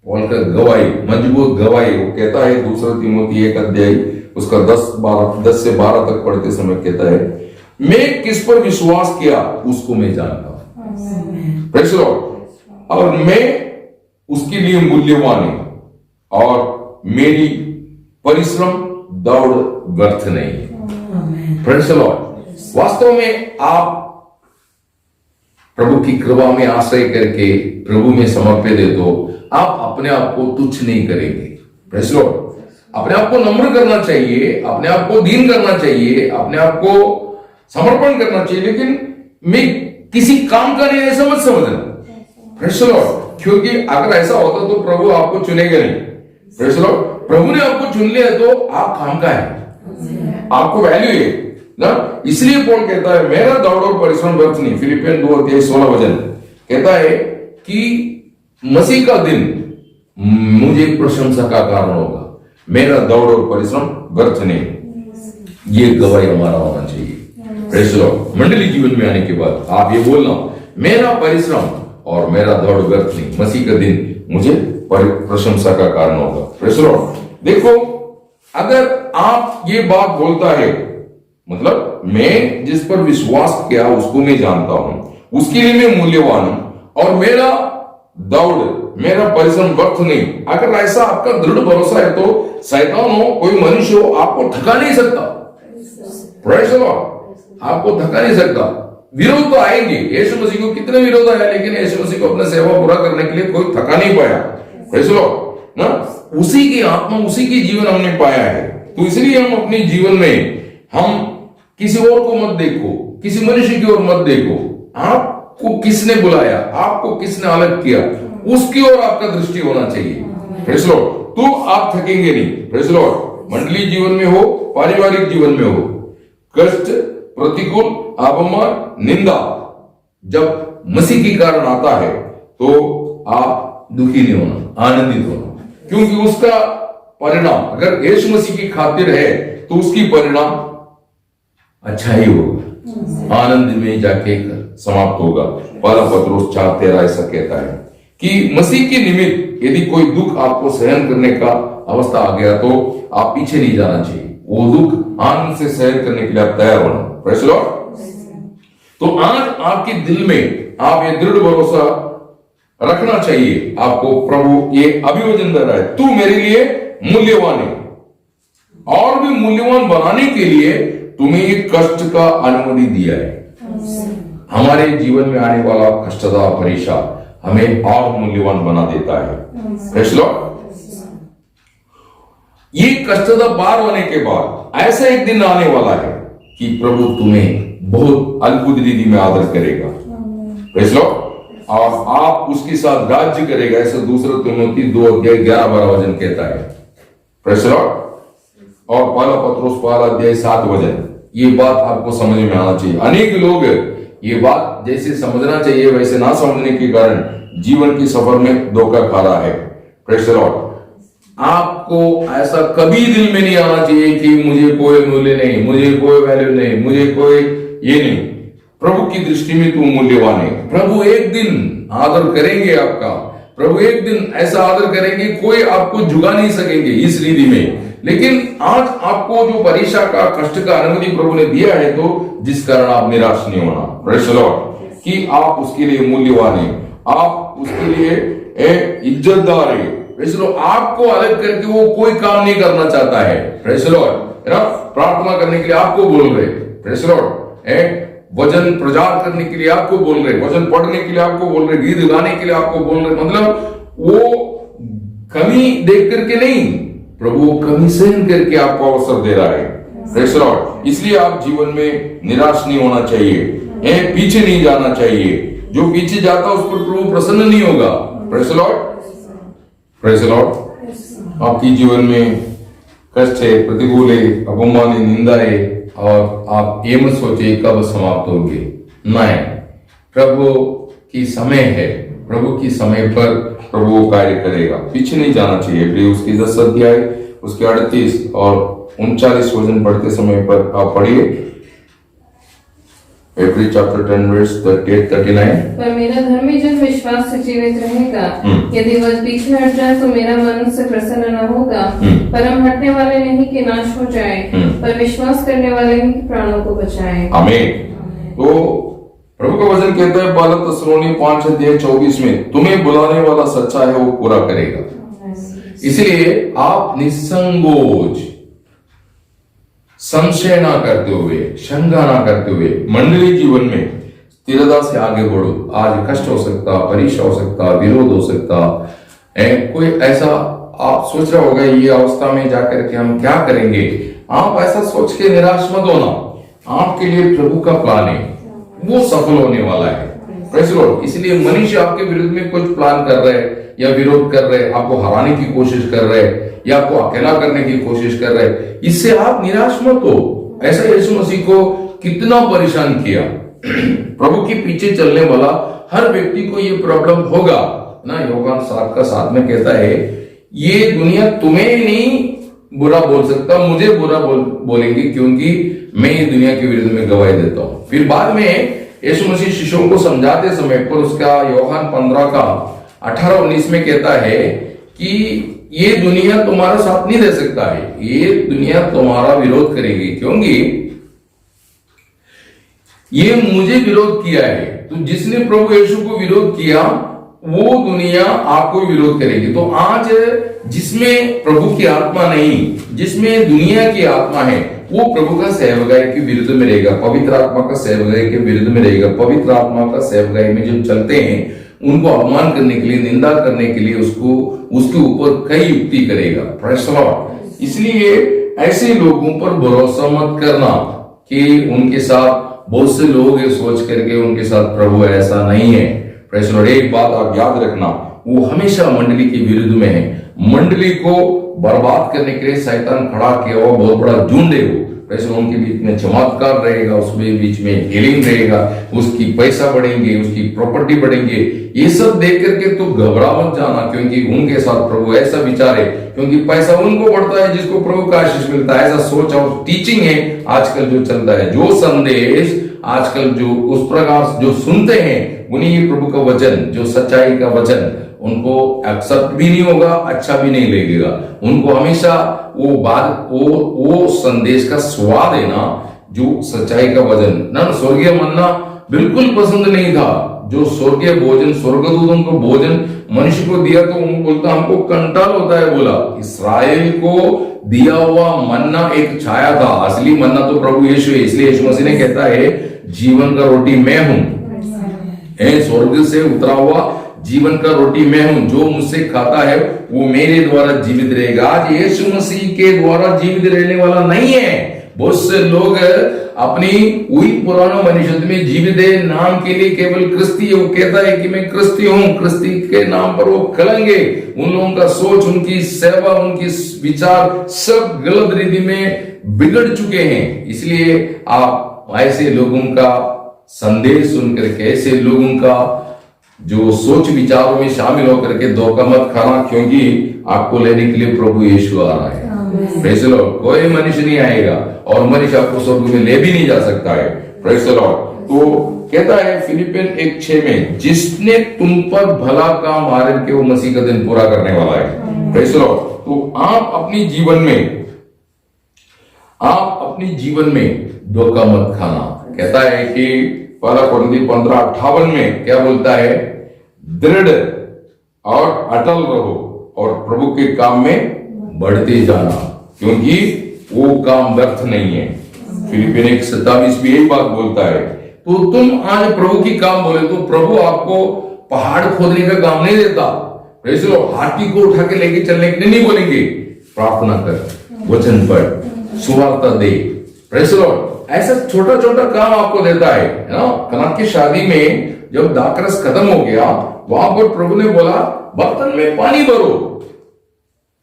पौल का गवाही, मजबूत गवाही, वो कहता है दूसरा तीमुथी 1 अध्याय उसका 10 से 12 तक पढ़ते समय कहता है, मैं किस पर विश्वास किया उसको मैं जानता हूं। Praise the Lord. और मैं उसके लिए मूल्यवान हूं और मेरी परिश्रम दौड़ व्यर्थ नहीं। Praise the Lord. वास्तव में आप प्रभु की कृपा में आश्रय करके प्रभु में समर्पित है तो आप अपने आप को तुच्छ नहीं करेंगे। Praise the Lord. अपने आप को नम्र करना चाहिए, अपने आप को दीन करना चाहिए, अपने आप को समर्पण करना चाहिए, लेकिन मैं किसी काम का नहीं ऐसा मत समझना। Praise the Lord. क्योंकि अगर ऐसा होता तो प्रभु आपको चुनेगा नहीं। Praise the Lord. प्रभु ने आपको चुन लिया तो आप काम का है, आपको वैल्यू है ना। इसलिए पौल कहता है, मेरा दौड़ और परिश्रम व्यर्थ नहीं। फिलिपियन 2 अध्याय 16 वचन कहता है कि मसीह का दिन मुझे प्रशंसा का कारण होगा, मेरा दौड़ और परिश्रम व्यर्थ नहीं। ये गवाही हमारा होना चाहिए। Praise the Lord. मंडली जीवन में आने के बाद आप ये बोलना, मेरा परिश्रम और मेरा दौड़ व्यर्थ नहीं, मसीह का दिन मुझे प्रशंसा का कारण होगा। Praise the Lord. देखो, अगर आप ये बात बोलता है, मतलब मैं जिस पर विश्वास किया उसको मैं जानता हूं, उसके लिए मैं मूल्यवान हूं और मेरा दौड़, मेरा परिश्रम व्यर्थ नहीं। अगर ऐसा आपका दृढ़ भरोसा है तो शैतान हो, कोई मनुष्य हो, आपको थका नहीं सकता। Praise the Lord. आपको थका नहीं सकता। विरोध तो आएंगे, यीशु मसीह को कितने विरोध आया, लेकिन यीशु मसीह को अपना सेवा पूरा करने के लिए कोई थका नहीं पाया। प्रेज़ द लॉर्ड ना। उसी की आत्मा, उसी की जीवन हमने पाया है। तो इसलिए हम अपने जीवन में हम किसी और को मत देखो, किसी मनुष्य की ओर मत देखो। आपको किसने बुलाया, आपको किसने अलग किया, उसकी ओर आपका दृष्टि होना चाहिए। Praise the Lord. तो आप थकेंगे नहीं। Praise the Lord. मंडली जीवन में हो, पारिवारिक जीवन में हो, कष्ट, प्रतिकूल, अपमान, निंदा जब मसीह के कारण आता है तो आप दुखी नहीं होना, आनंदित होना। क्योंकि उसका परिणाम अगर यीशु मसीह की खातिर है तो उसकी परिणाम अच्छा ही होगा, आनंद में जाके समाप्त होगा। पहला पत्रुस 4:13 ऐसा कहता है कि मसीह के निमित्त यदि कोई दुख आपको सहन करने का अवस्था आ गया तो आप पीछे नहीं जाना चाहिए, वो दुख आनंद से सहन करने के लिए आप तैयार होना। Praise the Lord. तो आज आपके दिल में आप ये दृढ़ भरोसा रखना चाहिए, आपको प्रभु ये अभिवचन दे रहा है, तू मेरे लिए मूल्यवान है। और भी मूल्यवान बनाने के लिए तुम्हें एक कष्ट का अनुमति दिया है। हमारे जीवन में आने वाला कष्टदा परीक्षा हमें और मूल्यवान बना देता है। Praise the Lord. ये कष्टदा पार होने के बाद ऐसा एक दिन आने वाला है कि प्रभु तुम्हें बहुत अद्भुत रीति में आदर करेगा। Praise the Lord. और आप उसके साथ राज्य करेगा, ऐसा दूसरा तीमुथी 2 अध्याय 11-12 वचन कहता है। Praise the Lord. और पहला पत्रुस 1 अध्याय 7 वचन, ये बात आपको समझ में आना चाहिए। अनेक लोग ये बात जैसे समझना चाहिए वैसे ना समझने के कारण जीवन के सफर में धोखा खा रहा है। Praise the Lord. आपको ऐसा कभी दिल में नहीं आना चाहिए कि मुझे कोई मूल्य नहीं, मुझे कोई वैल्यू नहीं, मुझे कोई ये नहीं। प्रभु की दृष्टि में तू मूल्यवान है। प्रभु एक दिन आदर करेंगे आपका, प्रभु एक दिन ऐसा आदर करेंगे कोई आपको झुका नहीं सकेंगे इस रीति में। लेकिन आज आपको जो परीक्षा का, कष्ट का अनुमति प्रभु ने दिया है तो जिस कारण आप निराश नहीं होना। Praise the Lord. कि आप उसके लिए मूल्यवान है, आप उसके लिए इज्जतदार है। Praise the Lord. आपको अलग करके वो कोई काम नहीं करना चाहता है। Praise the Lord. प्रार्थना करने के लिए आपको बोल रहे, प्रेज़ द लॉर्ड। वचन प्रचार करने के लिए आपको बोल रहे, वचन पढ़ने के लिए आपको बोल रहे, गीत गाने के लिए आपको बोल रहे। मतलब वो कमी देख करके नहीं, प्रभु कमी सहन करके आपको अवसर दे रहा है। Praise the Lord. इसलिए आप जीवन में निराश नहीं होना चाहिए, पीछे नहीं जाना चाहिए। जो पीछे जाता उस पर प्रभु प्रसन्न नहीं होगा। Praise the Lord. Praise the Lord. आपकी जीवन में कष्ट है, प्रतिकूल है, अपमान है, निंदा है और आप ये मत सोचिए कब समाप्त होंगे। नहीं, प्रभु की समय है, प्रभु की समय पर प्रभु कार्य करेगा, पीछे नहीं जाना चाहिए। उसकी 10 अध्याय उसके 38 और 39 वचन पढ़ते समय पर आप पढ़िए। Hebrews chapter 10 verse 38-39. पर मेरा धर्मी जन विश्वास से जीवित रहेगा। यदि वह पीछे हट जाए तो मेरा मन उससे प्रसन्न न होगा। पर हम हटने वाले नहीं कि नाश हो जाए, पर विश्वास करने वाले हैं कि प्राणों को बचाए। आमीन। तो प्रभु का वचन कहता है पहला थिस्सलुनी 5:24 में, तुम्हें बुलाने वाला सच्चा है, वो पूरा करेगा। इसलिए आप निसंकोच, संशय ना करते हुए, शंका ना करते हुए मंडली जीवन में स्थिरता से आगे बढ़ो। आज कष्ट हो सकता, परीक्षा हो सकता, विरोध हो सकता है, कोई ऐसा आप सोच रहे होगा ये अवस्था में जाकर के हम क्या करेंगे। आप ऐसा सोच के निराश मत होना। आपके लिए प्रभु का प्लान है, वो सफल होने वाला है। Praise the Lord. इसलिए मनुष्य आपके विरुद्ध में कुछ प्लान कर रहे हैं या विरोध कर रहे हैं, आपको हराने की कोशिश कर रहे हैं या आपको अकेला करने की कोशिश कर रहे हैं, इससे आप निराश मत हो। ऐसा यीशु मसीह को कितना परेशान किया। प्रभु के पीछे चलने वाला हर व्यक्ति को ये प्रॉब्लम होगा ना। यूहन्ना 7:7 में कहता है, ये दुनिया तुम्हें नहीं बुरा बोल सकता, मुझे बुरा बोलेंगे, क्योंकि मैं ये दुनिया के विरुद्ध में गवाही देता हूं। फिर बाद में यीशु मसीह शिष्यों को समझाते समय पर उसका यूहन्ना 15:18-19 में कहता है कि ये दुनिया तुम्हारा साथ नहीं दे सकता है, ये दुनिया तुम्हारा विरोध करेगी, क्योंकि ये मुझे विरोध किया है। तो जिसने प्रभु यीशु को विरोध किया वो दुनिया आपको विरोध करेगी। तो आज जिसमें प्रभु की आत्मा नहीं, जिसमें दुनिया की आत्मा है, वो प्रभु का सेवकाई के विरुद्ध में रहेगा, पवित्र आत्मा का सेवकाई के विरुद्ध में रहेगा। पवित्र आत्मा का सेवकाई में जो चलते हैं उनको अपमान करने के लिए, निंदा करने के लिए उसके ऊपर कई युक्ति करेगा। Praise the Lord. इसलिए ऐसे लोगों पर भरोसा मत करना कि उनके साथ बहुत से लोग ये सोच करके उनके साथ प्रभु ऐसा नहीं है। Praise the Lord. एक बात आप याद रखना, वो हमेशा मंडली के विरुद्ध में है। मंडली को बर्बाद करने के लिए शैतान खड़ा किया हुआ बहुत बड़ा झुंड है वो। Praise the Lord. उनके बीच में चमत्कार रहेगा, उसमें बीच में हीलिंग रहेगा, उसकी पैसा बढ़ेंगे, उसकी प्रॉपर्टी बढ़ेंगे। ये सब देख करके तो घबरा मत जाना, क्योंकि उनके साथ प्रभु ऐसा विचार है, क्योंकि पैसा उनको बढ़ता है जिसको प्रभु का आशीष मिलता है। ऐसा सोच और टीचिंग है आजकल जो चलता है, जो संदेश आजकल जो उस प्रकार जो सुनते हैं, उन्हें ये प्रभु का वचन, जो सच्चाई का वचन, उनको एक्सेप्ट भी नहीं होगा, अच्छा भी नहीं लगेगा। उनको हमेशा वो बात, वो संदेश का स्वाद है ना, जो सच्चाई का वचन ना, स्वर्गीय मन्ना बिल्कुल पसंद नहीं था। जो स्वर्गीय भोजन, स्वर्गदूतों को भोजन मनुष्य को दिया, तो उनको बोलता हमको कंटाल होता है। बोला इस्राएल को दिया हुआ मन्ना एक छाया था, असली मन्ना तो प्रभु यीशु है। इसलिए यीशु मसीह ने कहता है जीवन का रोटी मैं हूं, स्वर्ग से उतरा हुआ जीवन का रोटी मैं हूं, जो मुझसे खाता है वो मेरे द्वारा जीवित रहेगा। आज यीशु मसीह के द्वारा जीवित रहने वाला नहीं है। बहुत से लोग अपनी वही पुराना मनुष्य में जीवित है, नाम के लिए केवल क्रिस्ती है। वो कहता है कि मैं क्रिस्ती हूं, क्रिस्ती के नाम पर वो कलंगे। उन लोगों का सोच, उनकी सेवा, उनकी विचार सब गलत रीति में बिगड़ चुके हैं। इसलिए आप ऐसे लोगों का संदेश सुनकर के, ऐसे लोगों का जो सोच विचारों में शामिल होकर के धोखा मत खाना, क्योंकि आपको लेने के लिए प्रभु यीशु आ रहा है। Praise the Lord. कोई मनुष्य नहीं आएगा और मनुष्य आपको स्वर्ग में ले भी नहीं जा सकता है। Praise the Lord. तो कहता है फिलिपियन 1:6 में, जिसने तुम पर भला काम आरंभ किया वो मसीह का दिन पूरा करने वाला है। Praise the Lord. तो आप अपनी जीवन में धोखा मत खाना। कहता है कि पहला कुरिन्थी 15:58 में क्या बोलता है, दृढ़ और अटल रहो और प्रभु के काम में बढ़ते जाना, क्योंकि वो काम व्यर्थ नहीं है। फिलिपियन 1:27 भी यही बात बोलता है। तो तुम आज प्रभु की काम बोले तो प्रभु आपको पहाड़ खोदने का काम नहीं देता। Praise the Lord. हाथी को उठा के लेके चलने के लिए नहीं बोलेंगे, प्रार्थना कर, वचन पढ़, सुवार्ता दे। Praise the lord. ऐसा छोटा छोटा काम आपको देता है ना। कनान की शादी में जब दाखरस खत्म हो गया, वहां पर प्रभु ने बोला बर्तन में पानी भरो।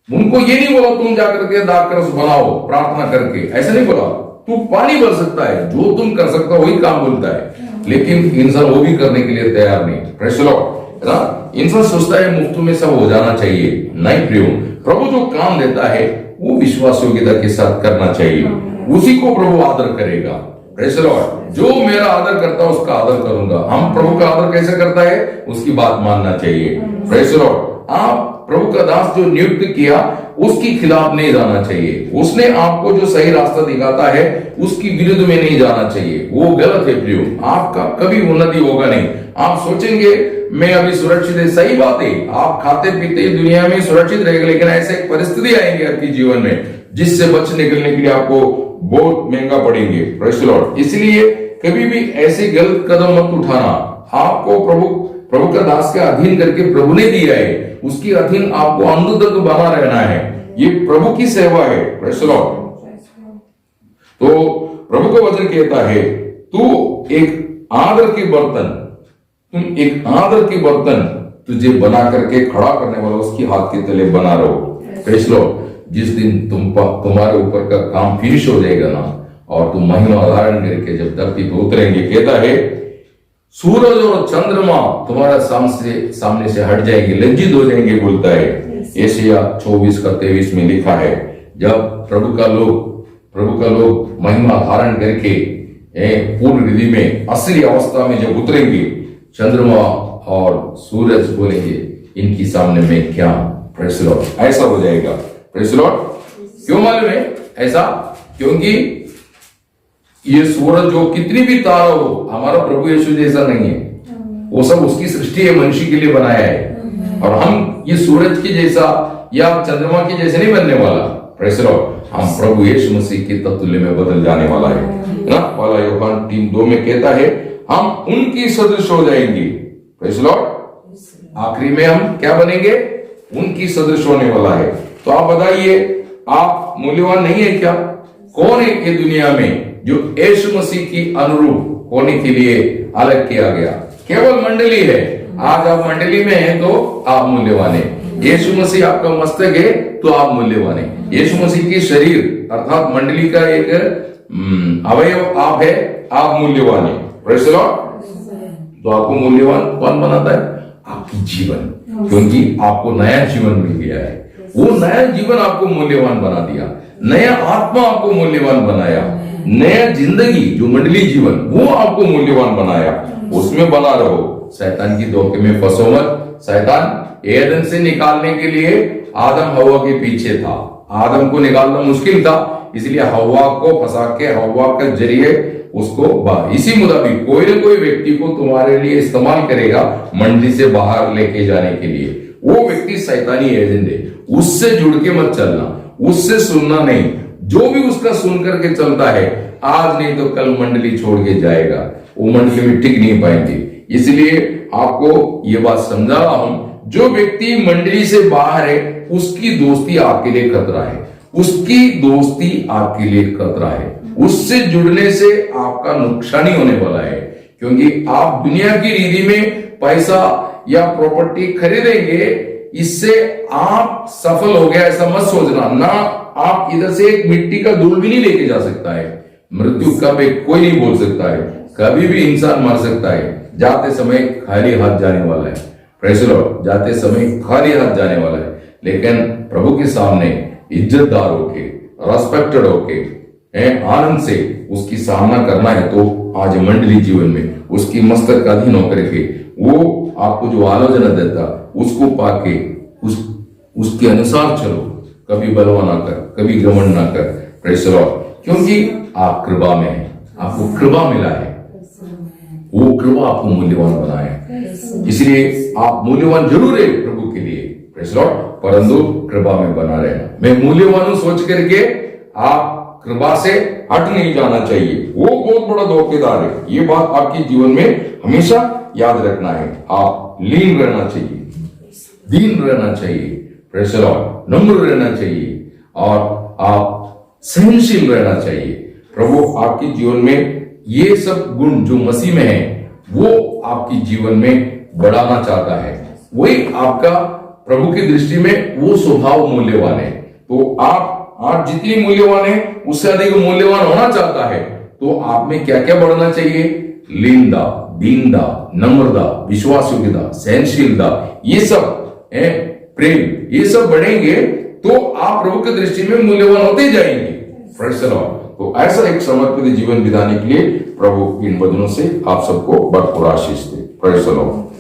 उनको ये नहीं बोला तुम जाकर के दाखरस बनाओ प्रार्थना करके, ऐसा नहीं बोला। तू पानी भर सकता है, जो तुम कर सकता वही काम बोलता है। लेकिन इंसान वो भी करने के लिए तैयार नहीं। Praise the Lord. है ना। इंसान सोचता है मुफ्त में सब हो जाना चाहिए। नहीं प्रियो, प्रभु जो काम देता है वो विश्वास योग्यता के साथ करना चाहिए, उसी को प्रभु आदर करेगा। Praise the Lord. जो मेरा आदर करता है उसका आदर करूंगा। हम प्रभु का आदर कैसे करता है, उसकी बात मानना चाहिए। Praise the Lord. आप प्रभु का दास जो नियुक्त किया उसके खिलाफ नहीं जाना चाहिए। उसने आपको जो सही रास्ता दिखाता है उसकी विरुद्ध में नहीं जाना चाहिए, वो गलत है प्रियो। आपका कभी उन्नति होगा नहीं। आप सोचेंगे मैं अभी सुरक्षित है, सही बात है, आप खाते पीते दुनिया में सुरक्षित रहेंगे, लेकिन ऐसे परिस्थिति आएंगे आपके जीवन में जिससे बच निकलने के लिए आपको बहुत महंगा पड़ेंगे। Praise the Lord. इसलिए कभी भी ऐसे गलत कदम मत उठाना। आपको प्रभु का दास के अधीन करके प्रभु ने दिया है, उसके अधीन आपको अंत तक बना रहना है। ये प्रभु की सेवा है। Praise the Lord. तो प्रभु का वचन कहता है तू एक आदर के बर्तन, तुम एक आदर के बर्तन, तुझे बना करके खड़ा करने वाला उसकी हाथ के तले बना रहो। Praise the Lord. जिस दिन तुम्हारे ऊपर का काम फिनिश हो जाएगा ना, और तुम महिमा धारण करके जब धरती पर उतरेंगे, कहता है सूरज और चंद्रमा तुम्हारा सामने से हट जाएंगे, लज्जित हो जाएंगे, बोलता है। यशायाह 24:23 में लिखा है, जब प्रभु का लोग महिमा धारण करके पूर्ण विधि में असली अवस्था में जब उतरेंगे, चंद्रमा और सूरज बोलेंगे इनकी सामने में क्या। Praise the lord. ऐसा हो जाएगा। Praise the Lord. क्यों मालूम है ऐसा? क्योंकि ये सूरज जो कितनी भी तारा हो, हमारा प्रभु यीशु जैसा नहीं है। वो सब उसकी सृष्टि है, मनुष्य के लिए बनाया है। और हम ये सूरज के जैसा या चंद्रमा के जैसे नहीं बनने वाला। Praise the Lord. हम प्रभु यीशु मसीह के तत्तुल्य में बदल जाने वाला है ना। पहला यूहन्ना 3:2 में कहता है हम उनकी सदृश हो जाएंगे। Praise the Lord. आखिरी में हम क्या बनेंगे? उनकी सदृश होने वाला है। तो आप बताइए, आप मूल्यवान नहीं है क्या? कौन है ये दुनिया में जो यीशु मसीह की अनुरूप होने के लिए अलग किया गया? केवल मंडली है। आज आप मंडली में हैं तो आप मूल्यवान है। यीशु मसीह आपका मस्तक है तो आप मूल्यवान है। यीशु मसीह की शरीर अर्थात मंडली का एक अवयव आप है, आप मूल्यवान है। Praise the Lord. तो आपको मूल्यवान कौन बनाता है? आपकी जीवन, क्योंकि आपको नया जीवन मिल गया है। वो नया जीवन आपको मूल्यवान बना दिया, नया आत्मा आपको मूल्यवान बनाया, नया जिंदगी जो मंडली जीवन वो आपको मूल्यवान बनाया। उसमें बना रहो। शैतान की धोखे में फंसो मत। शैतान एदन से निकालने के लिए आदम हव्वा के पीछे था। आदम को निकालना मुश्किल था, इसलिए हव्वा को फंसा के हव्वा के जरिए उसको इसी मुताबिक कोई ना कोई व्यक्ति को तुम्हारे लिए इस्तेमाल करेगा मंडली से बाहर लेके जाने के लिए। वो व्यक्ति शैतानी एजेंट है। उससे जुड़ के मत चलना, उससे सुनना नहीं। जो भी उसका सुन करके चलता है, आज नहीं तो कल मंडली छोड़ के जाएगा, वो मंडली में टिक नहीं पाएंगे। इसलिए आपको ये बात समझा रहा हूं, जो व्यक्ति मंडली से बाहर है उसकी दोस्ती आपके लिए खतरा है। उसकी दोस्ती आपके लिए खतरा है। उससे जुड़ने से आपका नुकसान ही होने वाला है, क्योंकि आप दुनिया की रीति में पैसा या प्रॉपर्टी खरीदेंगे, इससे आप सफल हो गया ऐसा मत सोचना ना। आप इधर से एक मिट्टी का धूल भी नहीं लेके जा सकता है। मृत्यु कब एक कोई नहीं बोल सकता है। कभी भी इंसान मर सकता है। जाते समय खाली हाथ जाने वाला है। Praise the Lord. जाते समय खाली हाथ जाने वाला है, लेकिन प्रभु के सामने इज्जतदार होके, रेस्पेक्टेड होके, आनंद से उसकी सामना करना है। तो आज मंडली जीवन में उसकी मस्तक का अधीन होकर के वो आपको जो आलोचना देता उसको पाके उसके अनुसार चलो। कभी बलवा ना कर, कभी घमंड ना कर। Praise the Lord. क्योंकि आप कृपा में हैं, आपको कृपा मिला है, वो कृपा आपको मूल्यवान बनाया है। इसलिए आप मूल्यवान जरूर है प्रभु के लिए। Praise the Lord. परंतु कृपा में बना रहना। मैं मूल्यवान हूं सोच करके आप कृपा से हट नहीं जाना चाहिए, वो बहुत बड़ा धोखेदार है। ये बात आपके जीवन में हमेशा याद रखना है। आप लीन रहना चाहिए, दीन रहना चाहिए, प्रेज़ द लॉर्ड, नम्र रहना चाहिए, और आप सहनशील रहना चाहिए। प्रभु आपके जीवन में ये सब गुण जो मसीह में है वो आपके जीवन में बढ़ाना चाहता है। वही आपका प्रभु की दृष्टि में वो स्वभाव मूल्यवान है। तो आप जितनी मूल्यवान है उससे अधिक मूल्यवान होना चाहता है, तो आप में क्या क्या बढ़ना चाहिए? लीनता, दीनता, नम्रता, विश्वास योग्यता, सहनशीलता, ये सब प्रेम, ये सब बढ़ेंगे तो आप प्रभु की दृष्टि में मूल्यवान होते जाएंगे। Praise the Lord. तो ऐसा एक समर्पित जीवन बिताने के लिए प्रभु इन वचनों से आप सबको भरपूर आशीष दे। Praise the Lord.